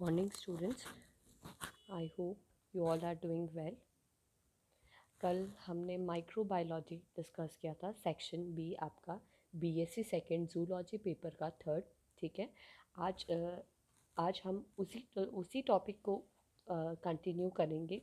morning students. I hope you all are doing well. कल हमने microbiology discuss किया था, सेक्शन बी आपका बीएससी सेकेंड जूलॉजी पेपर का थर्ड. ठीक है. आज आज हम उसी टॉपिक को कंटिन्यू करेंगे.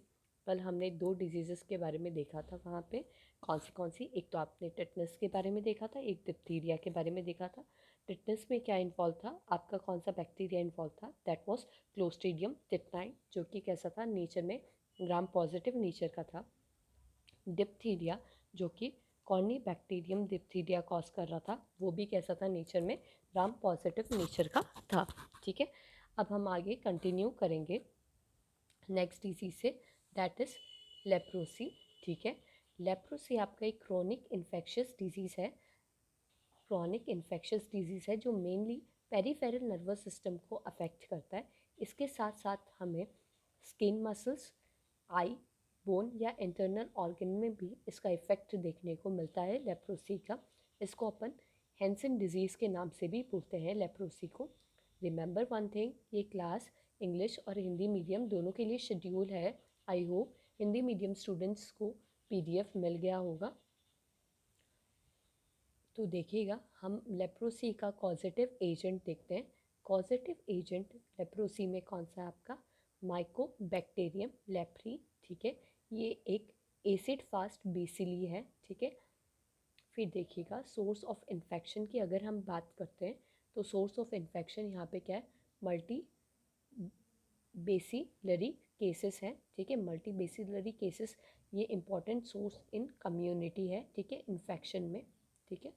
कल हमने दो डिजीज़ेस के बारे में देखा था. वहाँ पे कौन सी, एक तो आपने टेटनस के बारे में देखा था, एक डिप्थीरिया के बारे में देखा था. टिटनेस में क्या इन्वॉल्व था, आपका कौन सा बैक्टीरिया इन्वॉल्व था? दैट वाज क्लोस्ट्रीडियम टिटनाई, जो कि कैसा था, नेचर में ग्राम पॉजिटिव नेचर का था. डिप्थीरिया जो कि कॉर्नी बैक्टीरियम डिप्थीरिया कॉज कर रहा था, वो भी कैसा था, नेचर में ग्राम पॉजिटिव नेचर का था. ठीक है. अब हम आगे कंटिन्यू करेंगे नेक्स्ट डिजीज से, दैट इज़ लेप्रोसी. ठीक है. लेप्रोसी आपका एक क्रोनिक इन्फेक्शियस डिजीज़ है. क्रॉनिक इन्फेक्शियस डिजीज़ है जो मेनली पेरिफेरल नर्वस सिस्टम को अफेक्ट करता है. इसके साथ साथ हमें स्किन मसल्स, आई, बोन या इंटरनल ऑर्गन में भी इसका इफेक्ट देखने को मिलता है लेप्रोसी का. इसको अपन हैंसन डिजीज़ के नाम से भी बोलते हैं लेप्रोसी को. रिमेंबर वन थिंग, ये क्लास इंग्लिश और हिंदी मीडियम दोनों के लिए शेड्यूल है. I hope Hindi medium students को पीडीएफ मिल गया होगा. तो देखिएगा, हम लेप्रोसी का कॉजेटिव एजेंट देखते हैं. कॉजेटिव एजेंट लेप्रोसी में कौन सा है आपका? Mycobacterium leprae. ठीक है. ये एक एसिड फास्ट बेसिली है. ठीक है. फिर देखिएगा, सोर्स ऑफ इन्फेक्शन की अगर हम बात करते हैं तो सोर्स ऑफ इन्फेक्शन यहाँ पे क्या है? मल्टी बेसिलरी केसेस हैं. ठीक है. मल्टी बेसिलरी केसेस ये इंपॉर्टेंट सोर्स इन कम्युनिटी है. ठीक है. इन्फेक्शन में. ठीक है.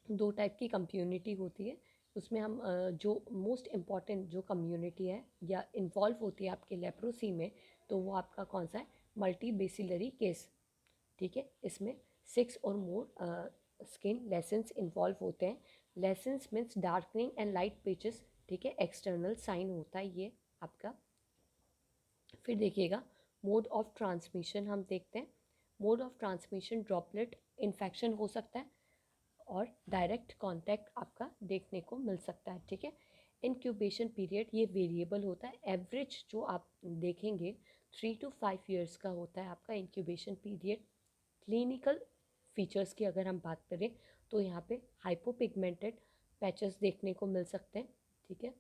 दो टाइप की कम्युनिटी होती है. उसमें हम जो मोस्ट इम्पॉर्टेंट जो कम्युनिटी है या इन्वॉल्व होती है आपके लेप्रोसी में, तो वो आपका कौन सा है? Multi bacillary case. ठीक है. इसमें 6 और मोर स्किन लेसेंस इन्वॉल्व होते हैं. Licence means darkening and light patches. ठीक है. एक्सटर्नल साइन होता है ये आपका. फिर देखिएगा, मोड ऑफ ट्रांसमिशन हम देखते हैं. Mode of transmission droplet infection हो सकता है और डायरेक्ट कांटेक्ट आपका देखने को मिल सकता है. ठीक है. इंक्यूबेशन पीरियड ये वेरिएबल होता है. एवरेज जो आप देखेंगे 3 to 5 years का होता है आपका इंक्यूबेशन पीरियड. क्लिनिकल फीचर्स की अगर हम बात करें तो यहाँ पे हाइपोपिगमेंटेड पैचेस देखने को मिल सकते हैं. ठीक है.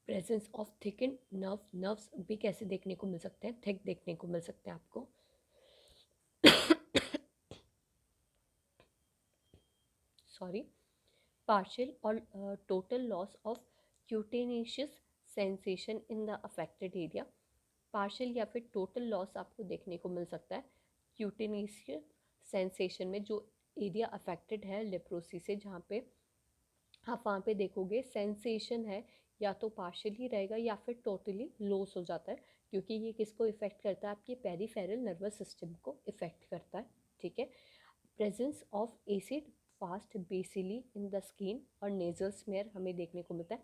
प्रेजेंस ऑफ थिकन नर्व्स भी कैसे देखने को मिल सकते हैं? थिक देखने को मिल सकते हैं आपको. Sorry. partial or total loss of cutaneous sensation in the affected area. partial या फिर total loss आपको देखने को मिल सकता है cutaneous sensation में. जो एरिया अफेक्टेड है लेप्रोसी से, जहाँ पे आप वहाँ पे देखोगे सेंसेशन है, या तो पार्शियली रहेगा या फिर टोटली लॉस हो जाता है, क्योंकि ये किसको इफेक्ट करता है? आपके पेरिफेरल नर्वस सिस्टम को इफेक्ट करता है. ठीक है. Presence of acid fast bacilli in the skin और नेजल स्मेयर हमें देखने को मिलता है.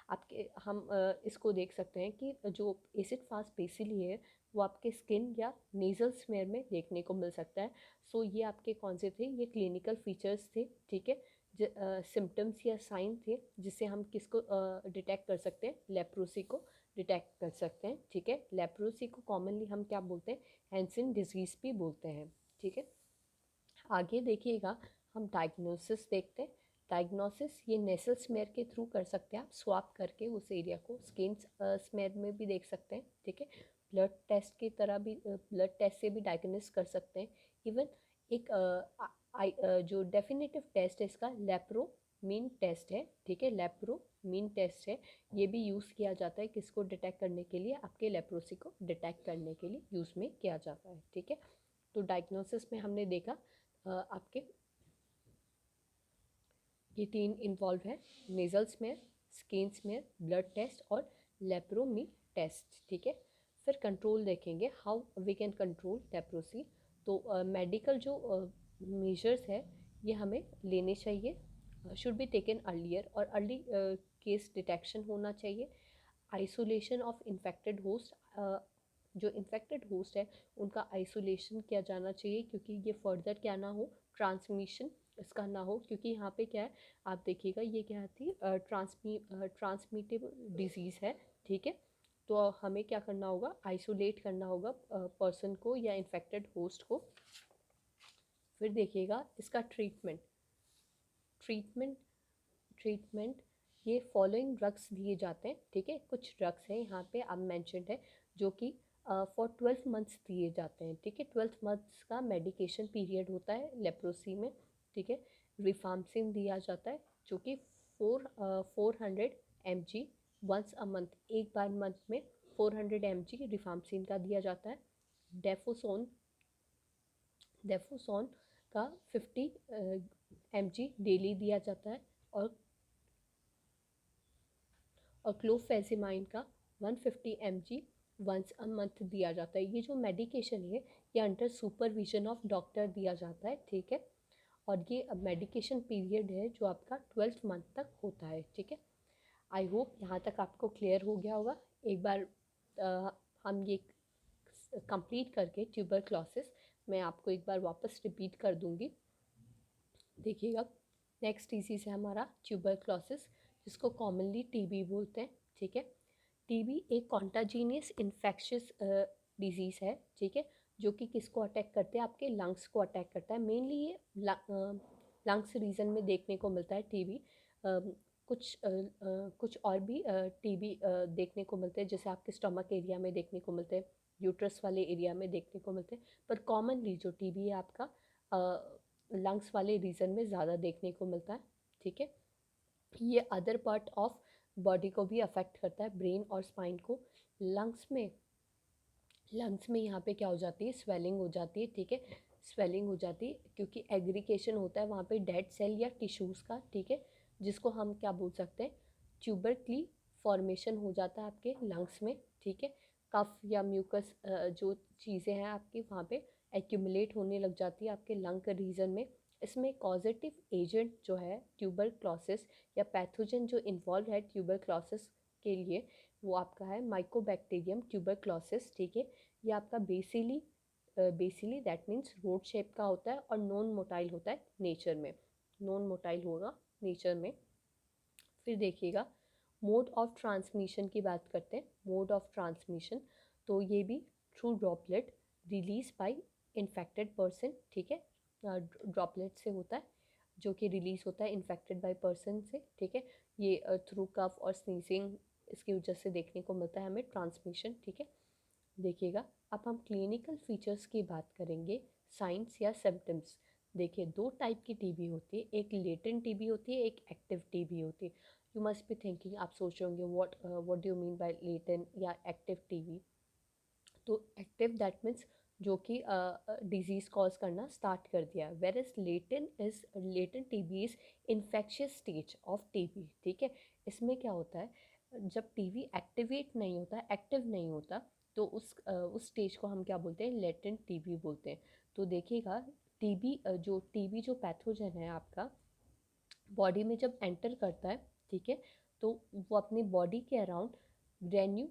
आपके हम इसको देख सकते हैं कि जो एसिड फास्ट बेसिली है वो आपके स्किन या नेजल स्मेयर में देखने को मिल सकता है. सो ये आपके कौन से थे? ये क्लिनिकल फीचर्स थे. ठीक है. सिम्टम्स या साइन थे जिससे हम किसको डिटेक्ट कर सकते हैं? लेप्रोसी को डिटेक्ट कर सकते हैं. ठीक है. लेप्रोसी को कॉमनली हम क्या बोलते हैं? हैंसन डिजीज़ भी बोलते हैं. ठीक है. आगे देखिएगा, हम डायग्नोसिस देखते हैं. डायग्नोसिस ये नेसल स्मेयर के थ्रू कर सकते हैं. आप स्वाप करके उस एरिया को स्किन स्मेयर में भी देख सकते हैं. ठीक है. ब्लड टेस्ट की तरह भी, ब्लड टेस्ट से भी डायग्नोस कर सकते हैं. इवन एक जो डेफिनेटिव टेस्ट है इसका लेप्रोमीन टेस्ट है. ठीक है. लेप्रोमीन टेस्ट है, ये भी यूज़ किया जाता है किसको डिटेक्ट करने के लिए? आपके लेप्रोसी को डिटेक्ट करने के लिए यूज़ में किया जाता है. ठीक है. तो डायग्नोसिस में हमने देखा आपके ये 3 इन्वॉल्व है: nasal smear, skin smear, blood test और लेप्रोमी टेस्ट. ठीक है. फिर कंट्रोल देखेंगे, how we can control leprosy. तो मेडिकल जो मेजर्स है ये हमें लेने चाहिए. शुड बी टेकन अर्लियर, और अर्ली केस डिटेक्शन होना चाहिए. आइसोलेशन ऑफ इन्फेक्टेड होस्ट, जो इन्फेक्टेड होस्ट है उनका आइसोलेशन किया जाना चाहिए, क्योंकि ये फर्दर क्या ना हो, ट्रांसमिशन इसका ना हो, क्योंकि यहाँ पे क्या है, आप देखिएगा ये क्या थी, ट्रांसमिटेबल डिजीज़ है, ठीक है। तो हमें क्या करना होगा, आइसोलेट करना होगा पर्सन को या इन्फेक्टेड होस्ट को। फिर देखिएगा इसका ट्रीटमेंट ट्रीटमेंट ये फॉलोइंग ड्रग्स दिए जाते हैं, ठीक है। कुछ ड्रग्स हैं यहाँ पे अब मैंशनड है जो कि फॉर 12 मंथ्स दिए जाते हैं, ठीक है। 12 मंथ्स का मेडिकेशन पीरियड होता है लेप्रोसी में, ठीक है। रिफाम्सिन दिया जाता है जो कि 400 mg वंस अ मंथ, एक बार मंथ में 400 mg रिफाम्सिन का दिया जाता है। डेफोसोन का 50 mg डेली दिया जाता है। और क्लोफेजिमाइन का 150 mg वंस अ मंथ दिया जाता है। ये जो मेडिकेशन है ये अंडर सुपरविजन ऑफ डॉक्टर दिया जाता है, ठीक है। और ये मेडिकेशन पीरियड है जो आपका 12 मंथ तक होता है, ठीक है। आई होप यहाँ तक आपको क्लियर हो गया होगा। एक बार हम ये कंप्लीट करके ट्यूबरक्लोसिस मैं आपको एक बार वापस रिपीट कर दूंगी। देखिएगा, नेक्स्ट डिजीज़ है हमारा ट्यूबरक्लोसिस, जिसको कॉमनली टीबी बोलते हैं, ठीक है। टीबी एक कॉन्टाजीनियस इन्फेक्शियस डिजीज़ है, ठीक है, जो कि किसको अटैक करते हैं, आपके लंग्स को अटैक करता है। मेनली ये लंग्स रीजन में देखने को मिलता है टीबी। कुछ और भी टीबी देखने को मिलते हैं, जैसे आपके स्टमक एरिया में देखने को मिलते हैं, यूट्रस वाले एरिया में देखने को मिलते हैं। पर कॉमनली जो टीबी है आपका लंग्स वाले रीजन में ज़्यादा देखने को मिलता है, ठीक है। ये अदर पार्ट ऑफ बॉडी को भी अफेक्ट करता है, ब्रेन और स्पाइन को। लंग्स में यहाँ पे क्या हो जाती है, स्वेलिंग हो जाती है, ठीक है। स्वेलिंग हो जाती है क्योंकि एग्रीगेशन होता है वहाँ पे डेड सेल या टिश्यूज़ का, ठीक है, जिसको हम क्या बोल सकते हैं, ट्यूबरक्ली फॉर्मेशन हो जाता है आपके लंग्स में, ठीक है। कफ या म्यूकस जो चीज़ें हैं आपकी वहाँ पे एक्यूमुलेट होने लग जाती है आपके लंग रीजन में। इसमें कॉजेटिव एजेंट जो है ट्यूबरक्लोसिस या पैथोजन जो इन्वॉल्व है ट्यूबरक्लोसिस के लिए, वो आपका है माइकोबैक्टीरियम ट्यूबरक्लोसिस, ठीक है। ये आपका bacilli that means rod shape का होता है और नॉन मोटाइल होता है नेचर में, नॉन मोटाइल होगा नेचर में। फिर देखिएगा मोड ऑफ ट्रांसमिशन की बात करते हैं। मोड ऑफ ट्रांसमिशन तो ये भी through droplet release by infected person, ठीक है। ड्रॉपलेट से होता है जो कि रिलीज होता है इन्फेक्टेड बाय पर्सन से, ठीक है। ये थ्रू कफ और स्नीजिंग इसकी वजह से देखने को मिलता है हमें ट्रांसमिशन, ठीक है। देखिएगा अब हम क्लिनिकल फीचर्स की बात करेंगे, साइंस या सिम्टम्स। देखिए दो टाइप की टीबी होती है, एक लेटेंट टीबी होती है, एक एक्टिव टीबी होती है। यू मस्ट बी थिंकिंग, आप सोच रहे होंगे what do you mean by latent या एक्टिव टीबी। तो एक्टिव दैट मीन्स जो कि डिजीज़ कॉज करना स्टार्ट कर दिया, whereas latent TB is infectious stage of TB, ठीक है। इसमें क्या होता है, जब टीबी एक्टिवेट नहीं होता, एक्टिव नहीं होता, तो उस स्टेज को हम क्या बोलते हैं, लेटेंट टीबी बोलते हैं। तो देखिएगा टीबी जो पैथोजन है आपका बॉडी में जब एंटर करता है, ठीक है, तो वो अपनी बॉडी के अराउंड ग्रेन्यू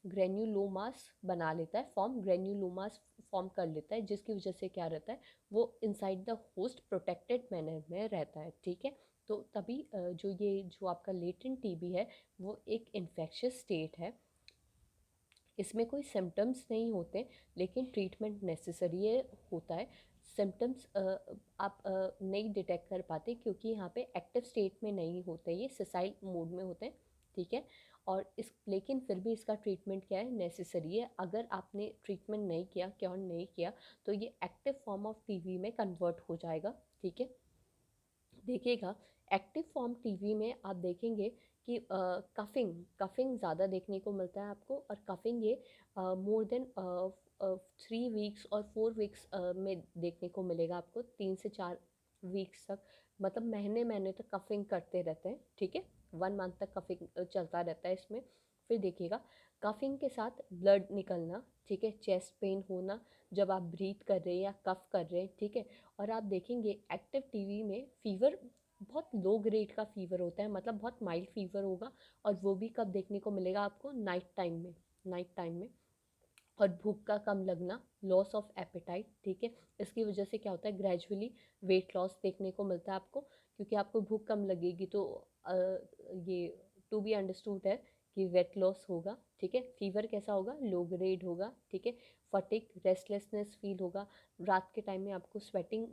ग्रेन्यूलोमास बना लेता है, ग्रेन्यूलोमास फॉर्म कर लेता है, जिसकी वजह से क्या रहता है, वो inside the host protected manner में रहता है, ठीक है। तो तभी जो आपका लेटेंट टीबी है वो एक इन्फेक्शियस स्टेट है। इसमें कोई सिम्टम्स नहीं होते, लेकिन ट्रीटमेंट नेसेसरी होता है। सिम्टम्स आप नहीं डिटेक्ट कर पाते क्योंकि यहाँ पे एक्टिव स्टेट में नहीं होते, ये सेसाइल मोड में होते हैं, ठीक है। और लेकिन फिर भी इसका ट्रीटमेंट क्या है, नेसेसरी है। अगर आपने ट्रीटमेंट नहीं किया, क्योर नहीं किया, तो ये एक्टिव फॉर्म ऑफ टीबी में कन्वर्ट हो जाएगा, ठीक है। देखिएगा एक्टिव फॉर्म टीबी में आप देखेंगे कि कफिंग ज़्यादा देखने को मिलता है आपको, और कफिंग ये मोर देन 3 वीक्स और 4 वीक्स में देखने को मिलेगा आपको, 3 से 4 वीक्स तक, मतलब महीने महीने तक कफिंग करते रहते हैं, ठीक है। 1 मंथ तक कफिंग चलता रहता है इसमें। फिर देखिएगा कफिंग के साथ ब्लड निकलना, ठीक है, चेस्ट पेन होना जब आप ब्रीथ कर रहे हैं या कफ कर रहे हैं, ठीक है। और आप देखेंगे एक्टिव टीबी में फीवर बहुत लो ग्रेड का फीवर होता है, मतलब बहुत माइल्ड फीवर होगा, और वो भी कब देखने को मिलेगा आपको, नाइट टाइम में। और भूख का कम लगना, लॉस ऑफ एपेटाइट, ठीक है। इसकी वजह से क्या होता है, ग्रेजुअली वेट लॉस देखने को मिलता है आपको, क्योंकि आपको भूख कम लगेगी तो ये टू बी अंडरस्टूड है कि वेट लॉस होगा, ठीक है। फीवर कैसा होगा, लो ग्रेड होगा, ठीक है। फटिक, रेस्टलेसनेस फील होगा, रात के टाइम में आपको स्वेटिंग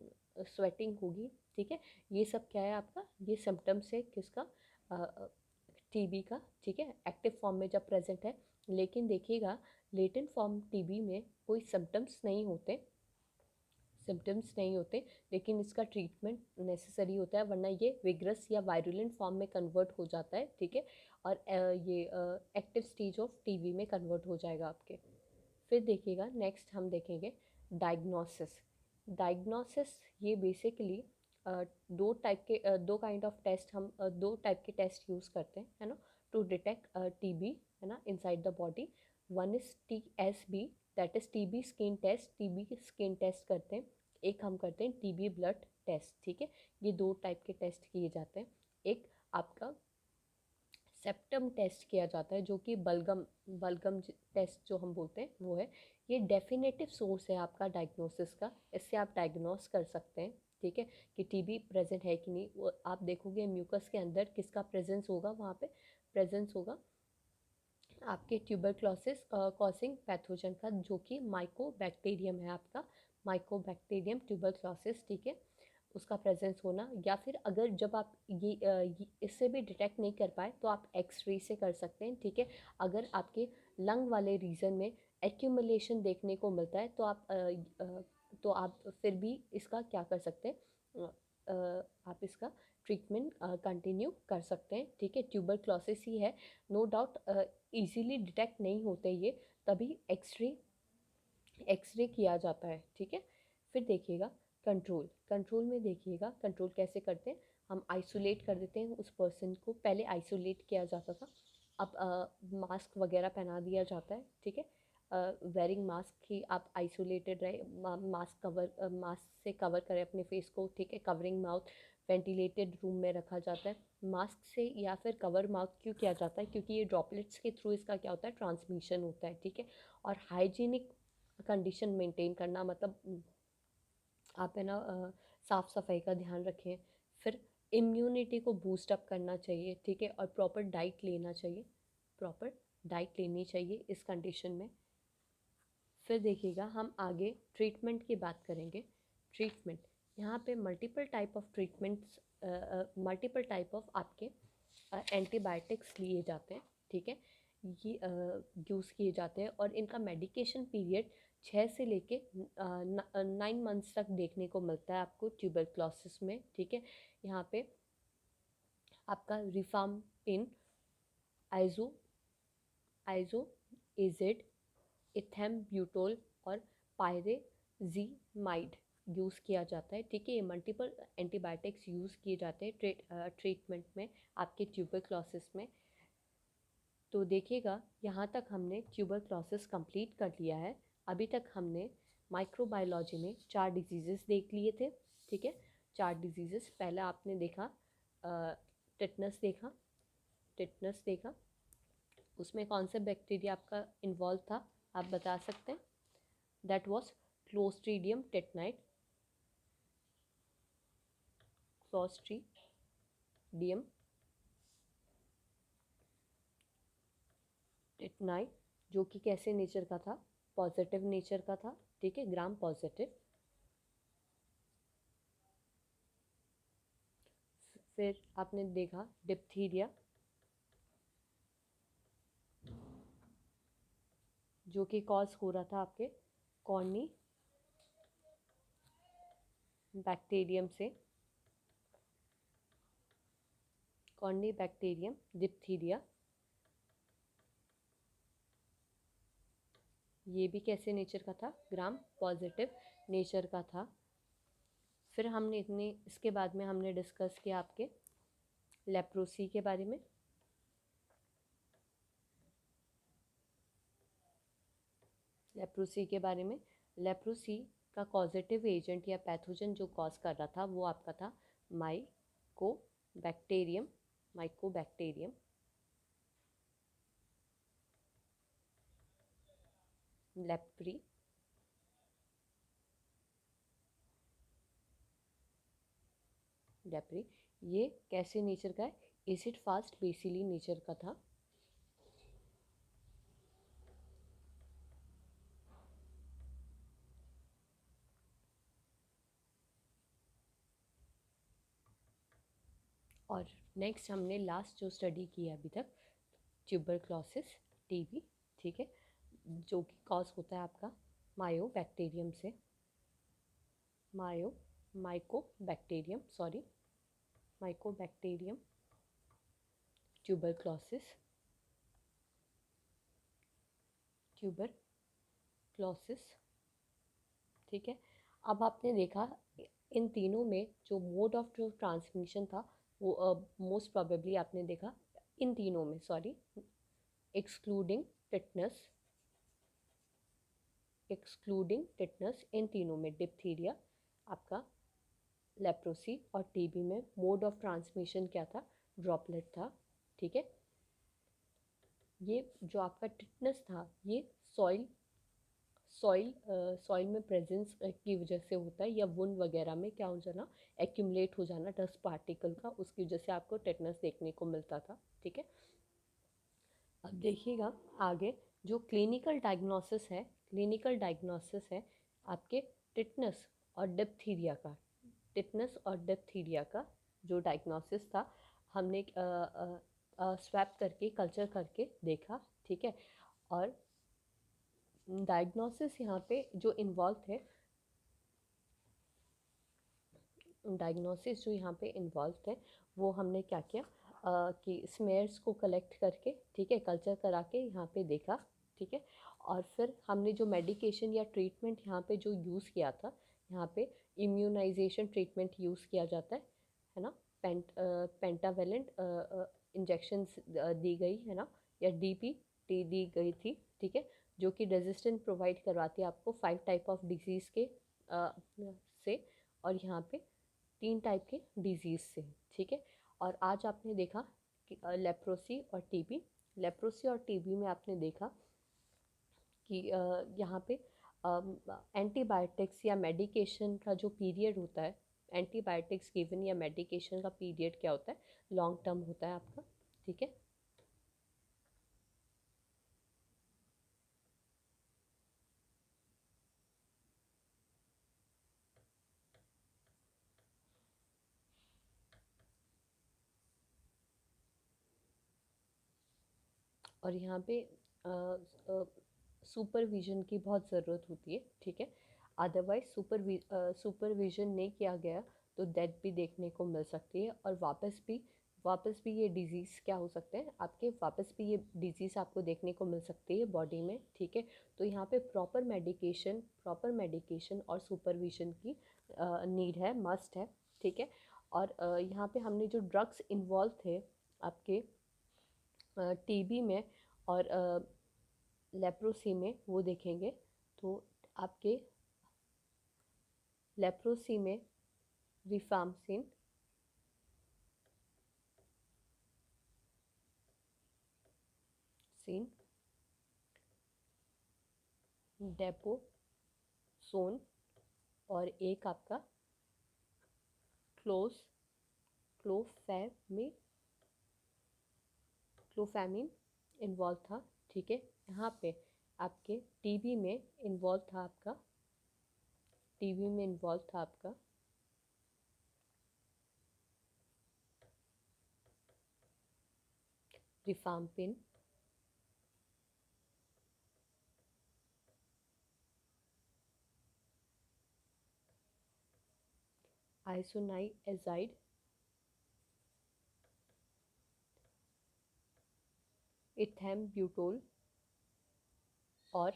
स्वेटिंग होगी, ठीक है। ये सब क्या है आपका, ये सिम्टम्स है किसका, टीबी का, ठीक है, एक्टिव फॉर्म में जब प्रेजेंट है। लेकिन देखिएगा लेटेंट फॉर्म टीबी में कोई सिम्टम्स नहीं होते, लेकिन इसका ट्रीटमेंट नेसेसरी होता है, वरना ये विग्रस या वायरुलेंट फॉर्म में कन्वर्ट हो जाता है, ठीक है। और ये एक्टिव स्टेज ऑफ टीबी में कन्वर्ट हो जाएगा आपके। फिर देखिएगा नेक्स्ट हम देखेंगे डायग्नोसिस। डायग्नोसिस ये बेसिकली दो काइंड ऑफ टेस्ट, हम दो टाइप के टेस्ट यूज़ करते हैं, है ना, टू डिटेक्ट टीबी, है ना, inside the body. One is TSB, that is TB skin test, TB skin test करते हैं। एक हम करते हैं टीबी ब्लड टेस्ट, ठीक है। ये दो टाइप के टेस्ट किए जाते हैं। एक आपका सेप्टम टेस्ट किया जाता है, जो कि बलगम बलगम टेस्ट जो हम बोलते हैं वो है। ये डेफिनेटिव सोर्स है आपका डायग्नोसिस का, इससे आप डायग्नोस कर सकते हैं, ठीक है, कि टीबी प्रेजेंट है कि नहीं। वो आप देखोगे म्यूकस के अंदर किसका प्रेजेंस होगा, वहाँ पे प्रेजेंस होगा आपके ट्यूबरक्लोसिस कॉजिंग पैथोजन का, जो कि माइकोबैक्टीरियम है आपका, माइकोबैक्टीरियम ट्यूबरक्लोसिस, ठीक है, उसका प्रेजेंस होना। या फिर अगर जब आप इससे भी डिटेक्ट नहीं कर पाए तो आप एक्सरे से कर सकते हैं, ठीक है। अगर आपके लंग वाले रीजन में एक्यूमुलेशन देखने को मिलता है तो आप फिर भी इसका क्या कर सकते हैं, आप इसका ट्रीटमेंट कंटिन्यू कर सकते हैं, ठीक है। ट्यूबरक्लोसिस ही है, नो डाउट। इजीली डिटेक्ट नहीं होते ये, तभी एक्सरे किया जाता है, ठीक है। फिर देखिएगा कंट्रोल में देखिएगा कंट्रोल कैसे करते हैं। हम आइसोलेट कर देते हैं उस पर्सन को, पहले आइसोलेट किया जाता था, अब मास्क वगैरह पहना दिया जाता है, ठीक है। वेयरिंग मास्क ही आप आइसोलेटेड रहे, मास्क से कवर करें अपने फेस को, ठीक है। कवरिंग माउथ, वेंटिलेटेड रूम में रखा जाता है मास्क से, या फिर कवर माउथ क्यों किया जाता है, क्योंकि ये ड्रॉपलेट्स के थ्रू इसका क्या होता है, ट्रांसमिशन होता है, ठीक है। और हाइजीनिक कंडीशन मेंटेन करना, मतलब आप है ना साफ़ सफाई का ध्यान रखें। फिर इम्यूनिटी को बूस्ट अप करना चाहिए, ठीक है, और प्रॉपर डाइट लेना चाहिए, प्रॉपर डाइट लेनी चाहिए इस कंडीशन में। फिर देखिएगा हम आगे ट्रीटमेंट की बात करेंगे। ट्रीटमेंट, यहाँ पे मल्टीपल टाइप ऑफ आपके एंटीबायोटिक्स लिए जाते हैं, ठीक है। ये यूज़ किए जाते हैं, और इनका मेडिकेशन पीरियड 6 से लेके 9 मंथ्स तक देखने को मिलता है आपको ट्यूबरक्लोसिस में, ठीक है। यहाँ पे आपका रिफाम्पिन, आइजो आइजो एजेड, इथेम्ब्यूटोल और पायरेजीमाइड यूज़ किया जाता है, ठीक है। ये मल्टीपल एंटीबायोटिक्स यूज़ किए जाते हैं ट्रीटमेंट में आपके ट्यूबरक्लोसिस में। तो देखिएगा यहाँ तक हमने ट्यूबरक्लोसिस कंप्लीट कर लिया है। अभी तक हमने माइक्रोबायोलॉजी में 4 डिजीज़ेस देख लिए थे, ठीक है। 4 डिजीज़ेस, पहला आपने देखा टिटनस देखा, उसमें कौन सा बैक्टीरिया आपका इन्वॉल्व था, आप बता सकते हैं। दैट वाज क्लोस्ट्रीडियम टेटनाई, जो कि कैसे नेचर का था, पॉजिटिव नेचर का था, ठीक है, ग्राम पॉजिटिव। फिर आपने देखा डिप्थीरिया, जो कि कॉज हो रहा था आपके कॉर्नी बैक्टीरियम से, कॉर्नी बैक्टीरियम डिप्थीरिया। ये भी कैसे नेचर का था, ग्राम पॉजिटिव नेचर का था। फिर हमने इसके बाद में हमने डिस्कस किया आपके लेप्रोसी के बारे में। लेप्रोसी का कॉजेटिव एजेंट या पैथोजन जो कॉज कर रहा था वो आपका था माइकोबैक्टीरियम। लेप्री, लेप्री ये कैसे नेचर का है? एसिड फास्ट बेसिली नेचर का था। और नेक्स्ट हमने लास्ट जो स्टडी की है अभी तक, ट्यूबरक्लोसिस, टीबी, ठीक है, जो कि कॉज होता है आपका मायो बैक्टीरियम से, Mycobacterium, sorry, Mycobacterium tuberculosis, tuberculosis, ठीक है। अब आपने देखा इन तीनों में जो मोड ऑफ जो ट्रांसमिशन था वो मोस्ट प्रोबेबली आपने देखा इन तीनों में, sorry, excluding tetanus, excluding tetanus, इन तीनों में डिप्थीरिया, आपका लेप्रोसी और टीबी में मोड ऑफ ट्रांसमिशन क्या था? ड्रॉपलेट था, ठीक है। ये जो आपका टिटनस था ये सॉइल सॉइल सॉइल में प्रेजेंस की वजह से होता है, या वुंड वगैरह में क्या हो जाना, एक्यूमुलेट हो जाना डस्ट पार्टिकल का, उसकी वजह से आपको टेटनस देखने को मिलता था, ठीक है। अब देखिएगा आगे जो क्लिनिकल डायग्नोसिस है, क्लिनिकल डायग्नोसिस है आपके टिटनस और डिप्थीरिया का, टिटनस और डिप्थीरिया का जो डायग्नोसिस था हमने स्वैप करके कल्चर करके देखा, ठीक है। और डायग्नोसिस यहाँ पे जो इन्वॉल्व थे, डायग्नोसिस जो यहाँ पे इन्वॉल्व थे वो हमने क्या किया कि स्मेयर्स को कलेक्ट करके, ठीक है, कल्चर करा के यहाँ पे देखा, ठीक है। और फिर हमने जो मेडिकेशन या ट्रीटमेंट यहाँ पे जो यूज़ किया था, यहाँ पे इम्यूनाइजेशन ट्रीटमेंट यूज़ किया जाता है ना, पेंटावेलेंट इंजेक्शंस दी गई है ना, या DPT दी गई थी, ठीक है, जो कि रेजिस्टेंस प्रोवाइड करवाती है आपको 5 टाइप ऑफ डिजीज़ के से, और यहाँ पे 3 टाइप के डिजीज़ से, ठीक है। और आज आपने देखा कि लेप्रोसी और टीबी, लेप्रोसी और टीबी में आपने देखा कि यहाँ पे एंटीबायोटिक्स या मेडिकेशन का जो पीरियड होता है, एंटीबायोटिक्स गिवन या मेडिकेशन का पीरियड क्या होता है? लॉन्ग टर्म होता है आपका, ठीक है। और यहाँ पे सुपरविज़न की बहुत ज़रूरत होती है, ठीक है। अदरवाइज सुपरविज़न नहीं किया गया तो डेथ भी देखने को मिल सकती है, और वापस भी ये डिज़ीज़ क्या हो सकते हैं आपके, वापस भी ये डिज़ीज़ आपको देखने को मिल सकती है बॉडी में, ठीक है। तो यहाँ पे प्रॉपर मेडिकेशन और सुपरविज़न की नीड है, मस्ट है, ठीक है। और यहाँ पे हमने जो ड्रग्स इन्वॉल्व थे आपके टीबी में और लेप्रोसी में वो देखेंगे, तो आपके लेप्रोसी में रिफाम्सिन, डेपोसोन, और एक आपका क्लोज क्लोफैमी क्लोफैमिन इन्वॉल्व था, ठीक है। यहाँ पे आपके टीबी में इन्वॉल्व था आपका रिफाम्पिन, आइसोनाइएजाइड, इथैम्ब्यूटोल और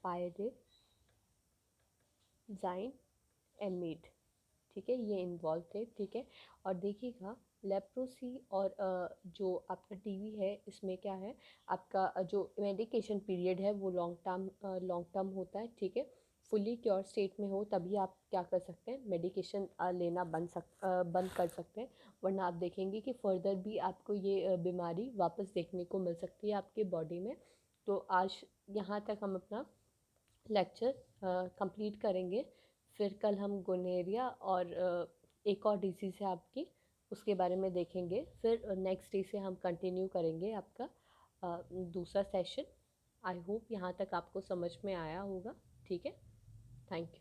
पायरेजाइन एमिड, ठीक है, ये इन्वॉल्व थे, ठीक है। और देखिएगा लेप्रोसी और जो आपका टीबी है इसमें क्या है, आपका जो मेडिकेशन पीरियड है वो लॉन्ग टर्म होता है, ठीक है। फुली क्योर स्टेट में हो तभी आप क्या कर सकते हैं, मेडिकेशन लेना बंद कर सकते हैं, वरना आप देखेंगे कि फर्दर भी आपको ये बीमारी वापस देखने को मिल सकती है आपके बॉडी में। तो आज यहाँ तक हम अपना लेक्चर कंप्लीट करेंगे। फिर कल हम गोनेरिया और एक और डिजीज़ है आपकी, उसके बारे में देखेंगे। फिर नेक्स्ट डे से हम कंटिन्यू करेंगे आपका दूसरा सेशन। आई होप यहाँ तक आपको समझ में आया होगा। ठीक है, थैंक यू।